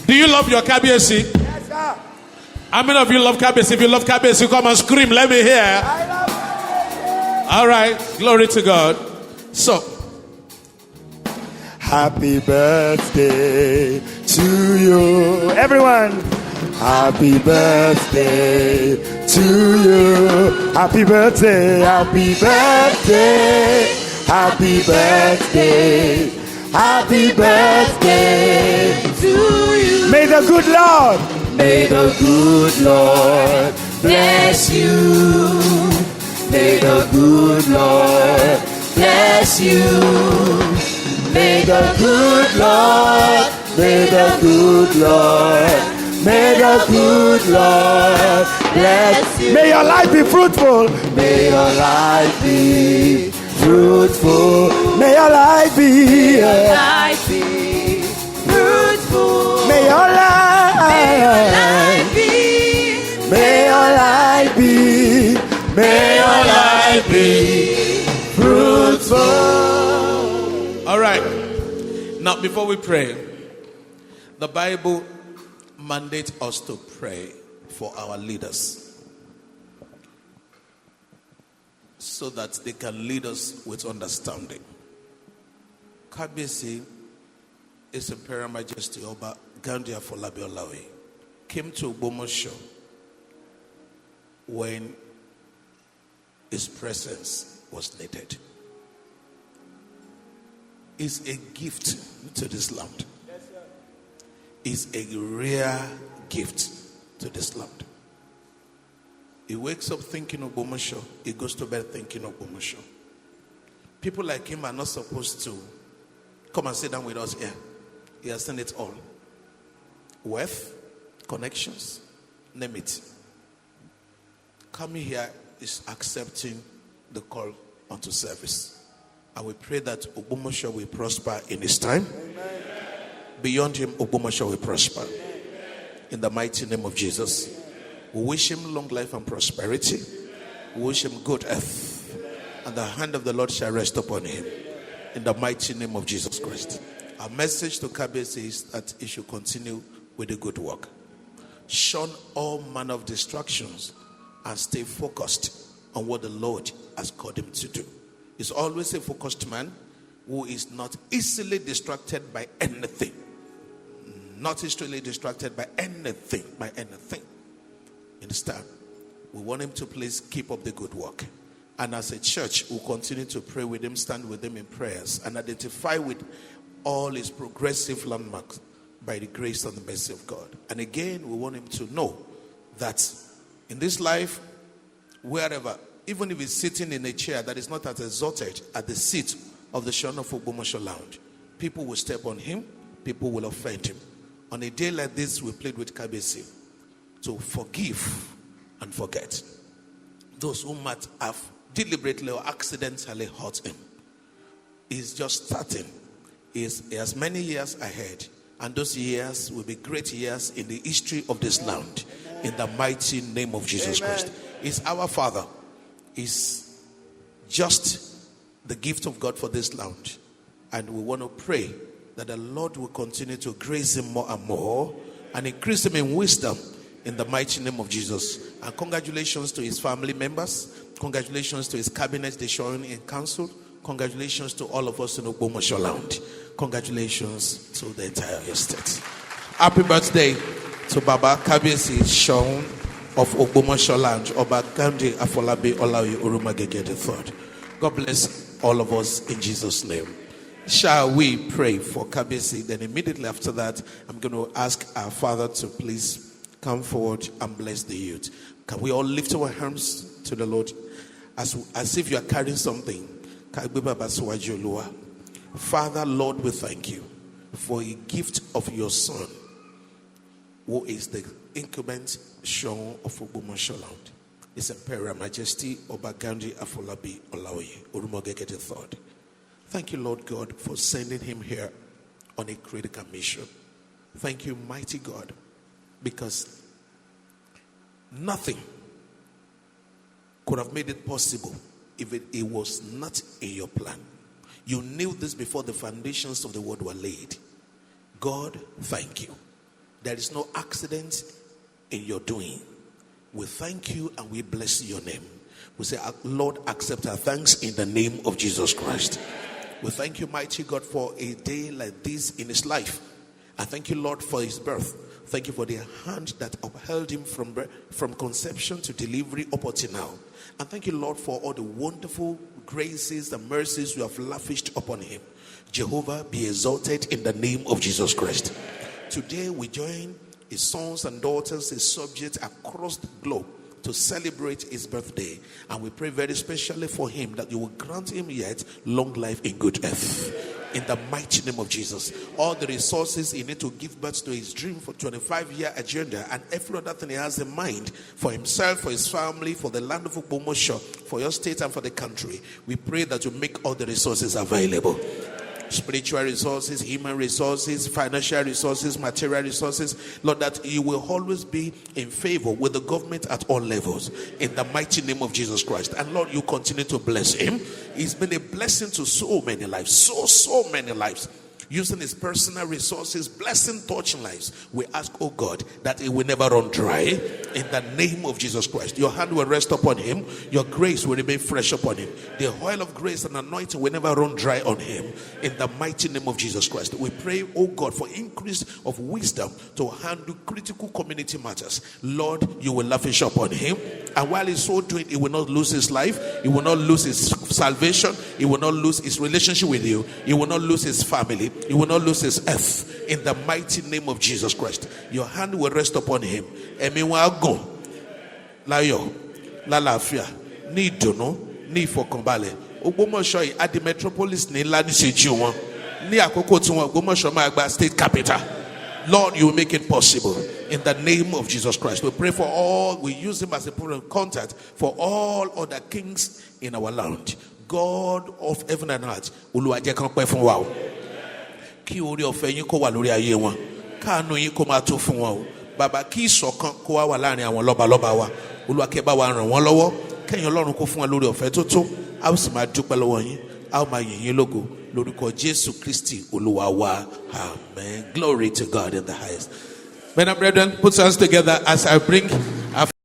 Do you love your Kabiyesi? Yes, sir. How many of you love Kabiyesi? If you love Kabiyesi, come and scream. Let me hear. I love Kabiyesi. All right. Glory to God. So, happy birthday to you. Everyone. Happy birthday to you. Happy birthday. Happy birthday. Happy birthday. Happy birthday to you. May the good Lord. May the good Lord bless you. May the good Lord bless you. May the good Lord, may the good Lord, may the good Lord bless you. May your life be fruitful. May your life be fruitful. May your life be fruitful. May your life be. May your life be. May your life be fruitful. all right. Now, before we pray, the Bible mandates us to pray for our leaders so that they can lead us with understanding. Kabiyesi, His Imperial Majesty Oba Ghandi Afolabi Olaoye, came to Ogbomoso when his presence was needed. Is a gift to this land. Is a rare gift to this land. He wakes up thinking Ogbomoso. He goes to bed thinking Ogbomoso. People like him are not supposed to come and sit down with us here. He has done it all. Wealth, connections, name it. Coming here is accepting the call unto service. And we pray that Ogbomoso will prosper in his time. Amen. Beyond him, Ogbomoso will prosper. Amen. In the mighty name of Jesus. We wish him long life and prosperity. We wish him good health. And the hand of the Lord shall rest upon him. In the mighty name of Jesus Christ. Our message to Kabiyesi is that he should continue with the good work. Shun all manner of distractions and stay focused on what the Lord has called him to do. He's always a focused man who is not easily distracted by anything. Not easily distracted by anything. Understand? We want him to please keep up the good work. And as a church, we'll continue to pray with him, stand with him in prayers, and identify with all his progressive landmarks by the grace and the mercy of God. And again, we want him to know that in this life, wherever, even if he's sitting in a chair that is not as exalted at the seat of the Soun of Ogbomosoland, people will step on him, people will offend him. On a day like this, we played with Kabiyesi to forgive and forget those who might have deliberately or accidentally hurt him. He's just starting. He has many years ahead, and those years will be great years in the history of this land. Amen. In the mighty name of Jesus Christ. He's our Father. Is just the gift of God for this land. And we want to pray that the Lord will continue to grace him more and more and increase him in wisdom in the mighty name of Jesus. And congratulations to his family members. Congratulations to his cabinet, the showing in council. Congratulations to all of us in Ogbomosoland. Congratulations to the entire estate. Happy birthday to Baba Kabiyesi Soun of Ogbomosoland, Oba Ghandi Afolabi Olaoye Orumogege III. God bless all of us in Jesus' name. Shall we pray for Kabiyesi? Then immediately after that, I'm going to ask our Father to please come forward and bless the youth. Can we all lift our hands to the Lord as if you are carrying something? Father, Lord, we thank you for a gift of your Son, who is the incumbent Soun of Ogbomosoland. His Imperial Majesty Oba Ghandi Afolabi Olaoye Orumogege III. Thank you, Lord God, for sending him here on a critical mission. Thank you, mighty God, because nothing could have made it possible if it was not in your plan. You knew this before the foundations of the world were laid. God, thank you. There is no accident in your doing. We thank you and we bless your name. We say, Lord, accept our thanks in the name of Jesus Christ. We thank you, mighty God, for a day like this in his life. I thank you, Lord, for his birth. Thank you for the hand that upheld him from conception to delivery up until now. And thank you, Lord, for all the wonderful graces and mercies you have lavished upon him. Jehovah, be exalted in the name of Jesus Christ. Today we join his sons and daughters, his subjects across the globe to celebrate his birthday. And we pray very specially for him that you will grant him yet long life in good health. In the mighty name of Jesus. All the resources he needs to give birth to his dream for 25-year agenda and every other thing he has in mind for himself, for his family, for the land of Ogbomoso, for your state and for the country. We pray that you make all the resources available. Spiritual resources, human resources, financial resources, material resources. Lord, that you will always be in favor with the government at all levels. In the mighty name of Jesus Christ. And Lord, you continue to bless him. He's been a blessing to so many lives. So many lives. Using his personal resources, blessing, touching lives. We ask, oh God, that it will never run dry. In the name of Jesus Christ. Your hand will rest upon him. Your grace will remain fresh upon him. The oil of grace and anointing will never run dry on him. In the mighty name of Jesus Christ. We pray, oh God, for increase of wisdom to handle critical community matters. Lord, you will lavish upon him. And while he's so doing, he will not lose his life. He will not lose his salvation. He will not lose his relationship with you. He will not lose his family. He will not lose his earth. In the mighty name of Jesus Christ. Your hand will rest upon him. Emi wa go layo lalafia ni idunu ni ìfọ̀kànbalẹ̀. Ogbomoso yi at the metropolis ni ńlá ní ṣejú wọn. Ní àkókò tí wọn Ogbomoso máa gba state capital. Lord, you will make it possible. In the name of Jesus Christ. We pray for all. We use him as a point of contact for all other kings in our land. God of heaven and earth. Olúwa jẹ́ kan pẹ́ fún wa o. Kí orí ọ̀fẹ́ yín kó wà lórí ayé wọn. Káàánú yín kó máa tó fún wọn o. Bàbá, kí ìṣọ̀kan kó wà láàrin àwọn lọ́balọ́ba wa. Olúwa kẹ́ bá wa ràn wọ́n lọ́wọ́. Kẹ́yìn Ọlọ́run kó fún wọn lórí ọ̀fẹ́ tó tó. A ó sì máa dúpẹ́ lọ́wọ́ yín. A ó máa yìn yín lógo. Lórúkọ Jésù Kristi Olúwa wa. Amen. Glory to God in the highest. Men and brethren, put your hands together as I bring our